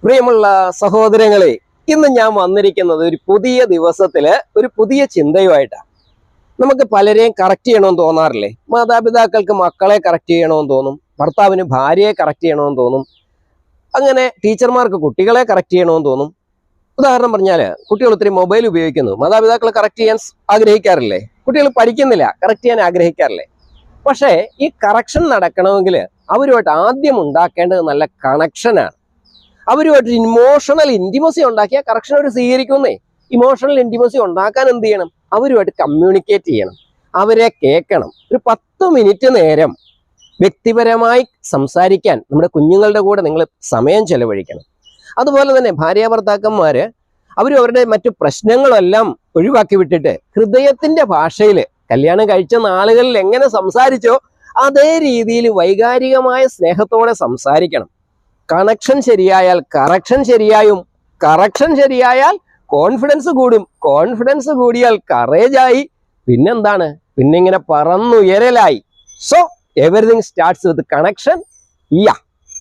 പ്രിയമുള്ള സഹോദരങ്ങളെ, ഇന്ന് ഞാൻ വന്നിരിക്കുന്നത് ഒരു പുതിയ ദിവസത്തില് ഒരു പുതിയ ചിന്തയുമായിട്ടാണ്. നമുക്ക് പലരെയും കറക്റ്റ് ചെയ്യണമെന്ന് തോന്നാറില്ലേ? മാതാപിതാക്കൾക്ക് മക്കളെ കറക്റ്റ് ചെയ്യണമെന്ന് തോന്നും, ഭർത്താവിന് ഭാര്യയെ കറക്റ്റ് ചെയ്യണമെന്ന് തോന്നും, അങ്ങനെ ടീച്ചർമാർക്ക് കുട്ടികളെ കറക്റ്റ് ചെയ്യണമെന്ന് തോന്നും. ഉദാഹരണം പറഞ്ഞാൽ, കുട്ടികൾ ഒത്തിരി മൊബൈൽ ഉപയോഗിക്കുന്നു, മാതാപിതാക്കൾ കറക്റ്റ് ചെയ്യാൻ ആഗ്രഹിക്കാറില്ലേ? കുട്ടികൾ പഠിക്കുന്നില്ല, കറക്റ്റ് ചെയ്യാൻ ആഗ്രഹിക്കാറില്ലേ? പക്ഷേ ഈ കറക്ഷൻ നടക്കണമെങ്കിൽ അവരുമായിട്ട് ആദ്യം ഉണ്ടാക്കേണ്ടത് നല്ല കണക്ഷനാണ്. അവരുമായിട്ട് ഇമോഷണൽ ഇൻറ്റിമസി ഉണ്ടാക്കിയാൽ കറക്ഷൻ അവർ സ്വീകരിക്കുന്നേ. ഇമോഷണൽ ഇൻറ്റിമസി ഉണ്ടാക്കാൻ എന്ത് ചെയ്യണം? അവരുമായിട്ട് കമ്മ്യൂണിക്കേറ്റ് ചെയ്യണം, അവരെ കേൾക്കണം. ഒരു 10 മിനിറ്റ് നേരം വ്യക്തിപരമായി സംസാരിക്കാൻ നമ്മുടെ കുഞ്ഞുങ്ങളുടെ കൂടെ നിങ്ങൾ സമയം ചെലവഴിക്കണം. അതുപോലെ തന്നെ ഭാര്യ ഭർത്താക്കന്മാര് അവരുടെ മറ്റു പ്രശ്നങ്ങളെല്ലാം ഒഴിവാക്കി വിട്ടിട്ട് ഹൃദയത്തിന്റെ ഭാഷയിൽ കല്യാണം കഴിച്ച നാളുകളിൽ എങ്ങനെ സംസാരിച്ചോ അതേ രീതിയിൽ വൈകാരികമായ സ്നേഹത്തോടെ സംസാരിക്കണം. കണക്ഷൻ ശരിയായാൽ കറക്ഷൻ ശരിയായും, കറക്ഷൻ ശരിയായാൽ കോൺഫിഡൻസ് കൂടും, കോൺഫിഡൻസ് കൂടിയാൽ കറേജായി, പിന്നെന്താണ്? പിന്നെ ഇങ്ങനെ പറന്നുയരലായി. So everything starts with connection.